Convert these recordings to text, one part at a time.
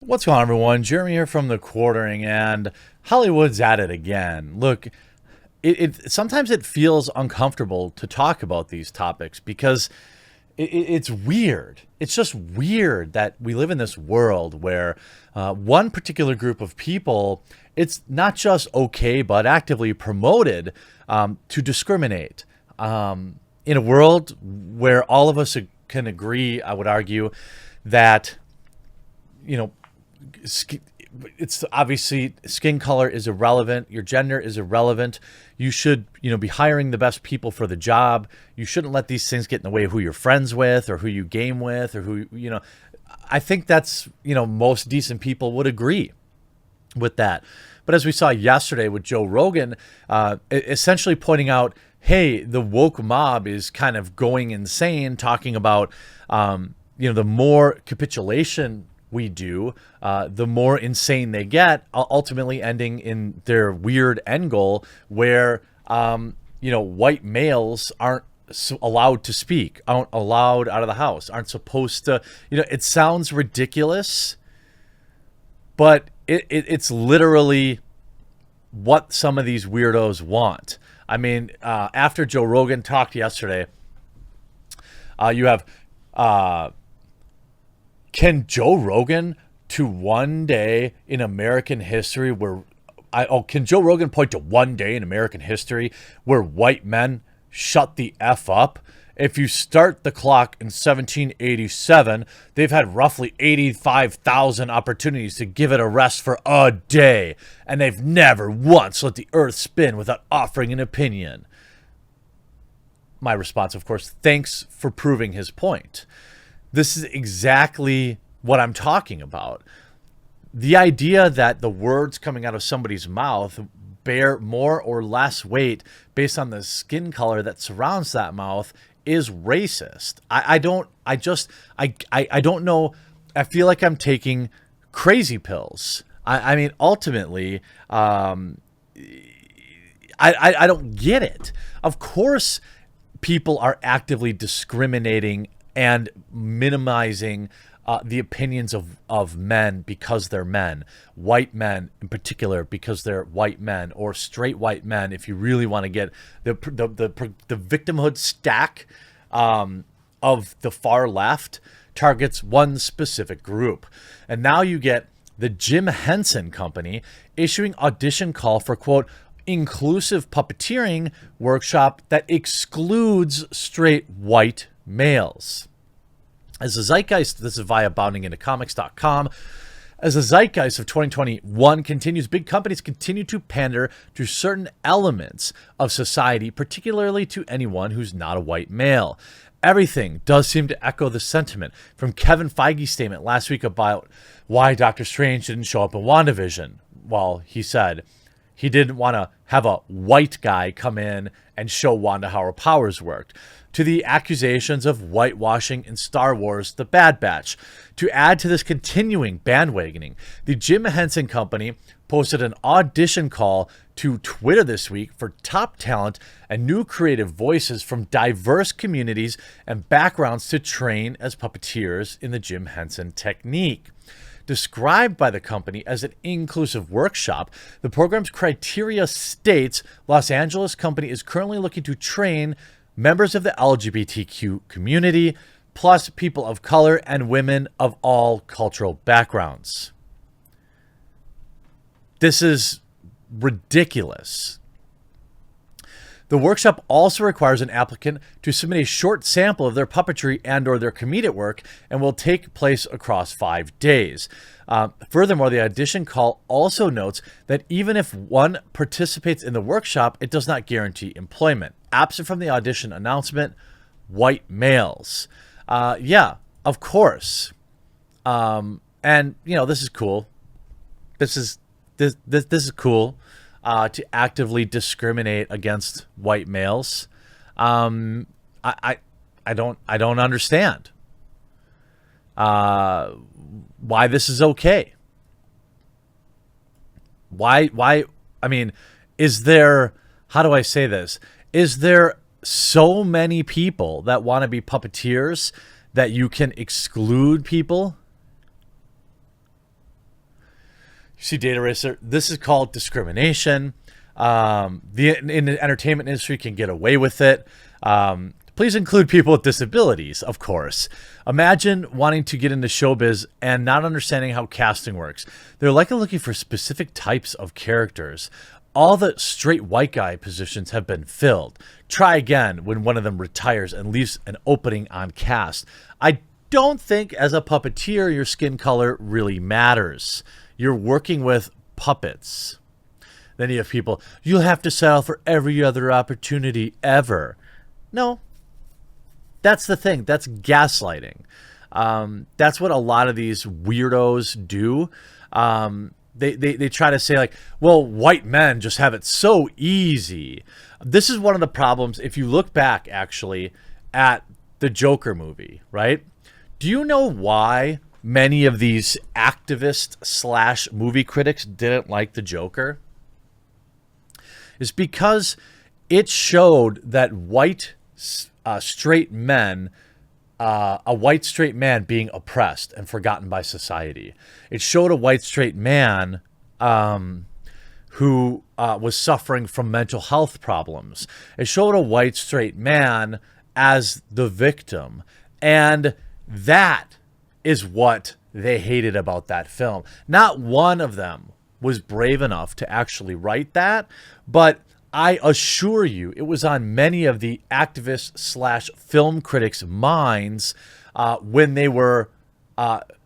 What's going on, everyone? Jeremy here from the Quartering, and Hollywood's at it again. Look, sometimes it feels uncomfortable to talk about these topics because it's weird. It's just weird that we live in this world where one particular group of people, it's not just okay, but actively promoted to discriminate. In a world where all of us can agree, I would argue, that you know it's obviously skin color is irrelevant. Your gender is irrelevant. You should, be hiring the best people for the job. You shouldn't let these things get in the way of who you're friends with or who you game with or who. I think that's, most decent people would agree with that. But as we saw yesterday with Joe Rogan, essentially pointing out, hey, the woke mob is kind of going insane, talking about, the more capitulation we do, the more insane they get, ultimately ending in their weird end goal where, white males aren't allowed to speak, aren't allowed out of the house, aren't supposed to, it sounds ridiculous, but it's literally what some of these weirdos want. I mean, after Joe Rogan talked yesterday, you have, can Joe Rogan to one day in American history can Joe Rogan point to one day in American history where white men shut the F up? If you start the clock in 1787, they've had roughly 85,000 opportunities to give it a rest for a day, and they've never once let the earth spin without offering an opinion. My response, of course, thanks for proving his point. This is exactly what I'm talking about. The idea that the words coming out of somebody's mouth bear more or less weight based on the skin color that surrounds that mouth is racist. I don't know. I feel like I'm taking crazy pills. I mean, ultimately, I don't get it. Of course, people are actively discriminating and minimizing the opinions of men because they're men, white men in particular because they're white men, or straight white men. If you really want to get the victimhood stack of the far left targets one specific group, and now you get the Jim Henson Company issuing audition call for, quote, inclusive puppeteering workshop that excludes straight white males. As the zeitgeist, this is via boundingintocomics.com, as the zeitgeist of 2021 continues, big companies continue to pander to certain elements of society, particularly to anyone who's not a white male. Everything does seem to echo the sentiment from Kevin Feige's statement last week about why Doctor Strange didn't show up in WandaVision. Well, he said he didn't want to have a white guy come in and show Wanda how her powers worked, to the accusations of whitewashing in Star Wars The Bad Batch. To add to this continuing bandwagoning, the Jim Henson Company posted an audition call to Twitter this week for top talent and new creative voices from diverse communities and backgrounds to train as puppeteers in the Jim Henson technique. Described by the company as an inclusive workshop, the program's criteria states Los Angeles company is currently looking to train members of the LGBTQ community, plus people of color and women of all cultural backgrounds. This is ridiculous. The workshop also requires an applicant to submit a short sample of their puppetry and or their comedic work and will take place across 5 days. Furthermore, the audition call also notes that even if one participates in the workshop, it does not guarantee employment. Absent from the audition announcement, white males. Yeah, of course. And this is cool. This is cool. To actively discriminate against white males. I don't understand why this is okay. Why? I mean, is there? How do I say this? Is there so many people that want to be puppeteers that you can exclude people? See, Data Racer, this is called discrimination. In the entertainment industry can get away with it. Please include people with disabilities, of course. Imagine wanting to get into showbiz and not understanding how casting works. They're likely looking for specific types of characters. All the straight white guy positions have been filled. Try again when one of them retires and leaves an opening on cast. I don't think as a puppeteer your skin color really matters. You're working with puppets. Then you have people, you'll have to settle for every other opportunity ever. No. That's the thing. That's gaslighting. That's what a lot of these weirdos do. They try to say like, well, white men just have it so easy. This is one of the problems. If you look back actually at the Joker movie, right? Do you know why many of these activist / movie critics didn't like the Joker? It's because it showed that straight men, a white straight man being oppressed and forgotten by society. It showed a white straight man who was suffering from mental health problems. It showed a white straight man as the victim. And that is what they hated about that film. Not one of them was brave enough to actually write that, but I assure you it was on many of the activist / film critics' minds when they were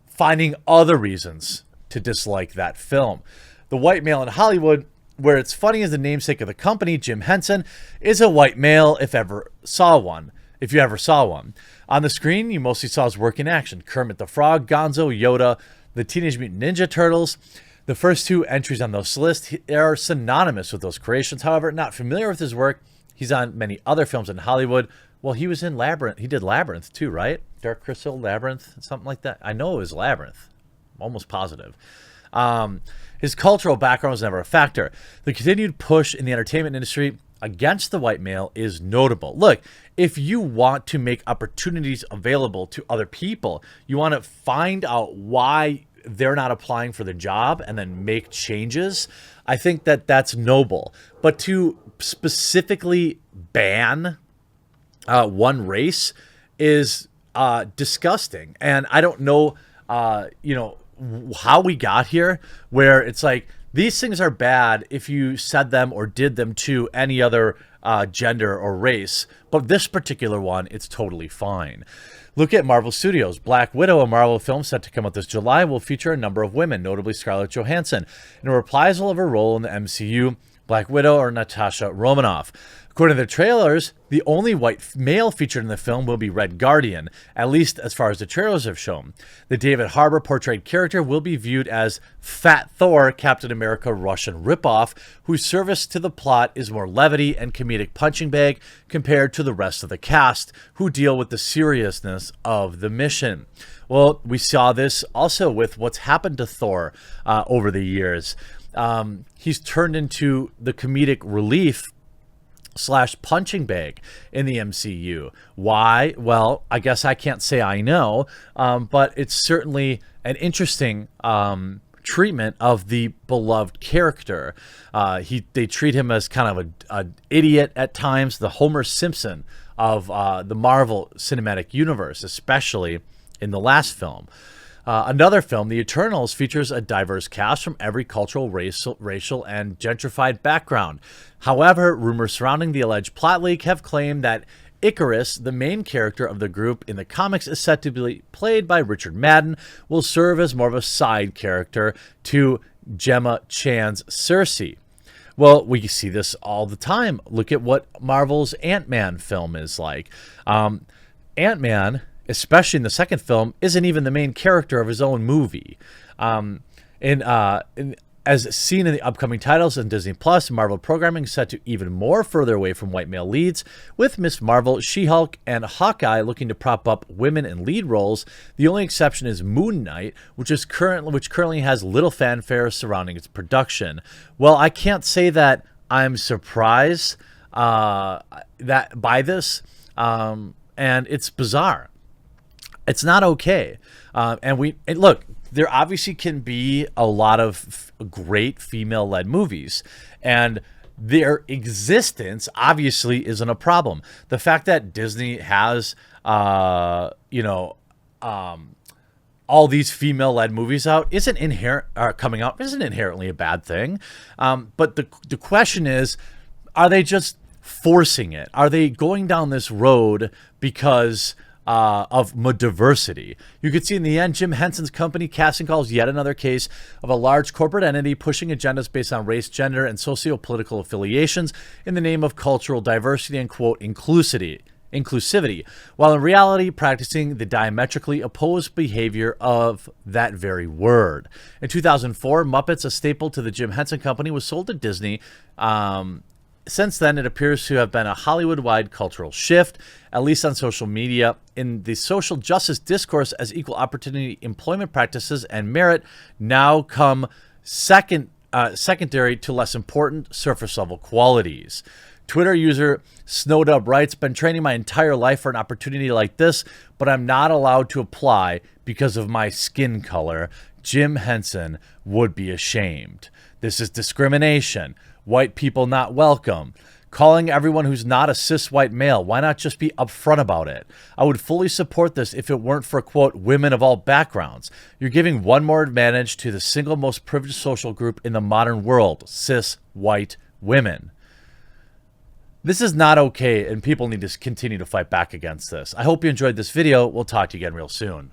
finding other reasons to dislike that film. The white male in Hollywood, where it's funny as the namesake of the company, Jim Henson, is a white male if you ever saw one. On the screen, you mostly saw his work in action. Kermit the Frog, Gonzo, Yoda, the Teenage Mutant Ninja Turtles. The first two entries on those lists are synonymous with those creations. However, not familiar with his work, he's on many other films in Hollywood. Well, he was in Labyrinth. He did Labyrinth too, right? Dark Crystal, Labyrinth, something like that. I know it was Labyrinth. I'm almost positive. His cultural background was never a factor. The continued push in the entertainment industry against the white male is notable. Look, if you want to make opportunities available to other people, you want to find out why they're not applying for the job and then make changes, I think that that's noble. But to specifically ban one race is disgusting. And I don't know, how we got here, where it's like, these things are bad if you said them or did them to any other gender or race. But this particular one, it's totally fine. Look at Marvel Studios. Black Widow, a Marvel film set to come out this July, will feature a number of women, notably Scarlett Johansson, in a reprisal of her role in the MCU, Black Widow or Natasha Romanoff. According to the trailers, the only white male featured in the film will be Red Guardian, at least as far as the trailers have shown. The David Harbour portrayed character will be viewed as Fat Thor, Captain America Russian ripoff, whose service to the plot is more levity and comedic punching bag compared to the rest of the cast, who deal with the seriousness of the mission. Well, we saw this also with what's happened to Thor over the years. He's turned into the comedic relief / punching bag in the MCU. Why? Well, I guess I can't say I know, but it's certainly an interesting treatment of the beloved character. They treat him as kind of an idiot at times, the Homer Simpson of the Marvel Cinematic Universe, especially in the last film. Another film, The Eternals, features a diverse cast from every cultural, racial, and gentrified background. However, rumors surrounding the alleged plot leak have claimed that Icarus, the main character of the group in the comics, is set to be played by Richard Madden, will serve as more of a side character to Gemma Chan's Cersei. Well, we see this all the time. Look at what Marvel's Ant-Man film is like. Ant-Man, especially in the second film, isn't even the main character of his own movie. As seen in the upcoming titles in Disney Plus, Marvel programming is set to even more further away from white male leads, with Ms. Marvel, She-Hulk, and Hawkeye looking to prop up women in lead roles. The only exception is Moon Knight, which currently has little fanfare surrounding its production. Well, I can't say that I'm surprised by this, and it's bizarre. It's not okay. And look, there obviously can be a lot of great female-led movies, and their existence obviously isn't a problem. The fact that Disney has, all these female-led movies out isn't coming out isn't inherently a bad thing. But the question is, are they just forcing it? Are they going down this road because of diversity? You could see in the end, Jim Henson's company casting calls yet another case of a large corporate entity pushing agendas based on race, gender, and socio-political affiliations in the name of cultural diversity and, quote, inclusivity, while in reality practicing the diametrically opposed behavior of that very word. In 2004, Muppets, a staple to the Jim Henson Company, was sold to Disney. Since then, it appears to have been a Hollywood-wide cultural shift, at least on social media, in the social justice discourse, as equal opportunity employment practices and merit now come secondary to less important surface-level qualities. Twitter user Snowdub writes, "Been training my entire life for an opportunity like this, but I'm not allowed to apply because of my skin color. Jim Henson would be ashamed. This is discrimination. White people not welcome. Calling everyone who's not a cis white male. Why not just be upfront about it? I would fully support this if it weren't for, quote, women of all backgrounds. You're giving one more advantage to the single most privileged social group in the modern world, cis white women." This is not okay, and people need to continue to fight back against this. I hope you enjoyed this video. We'll talk to you again real soon.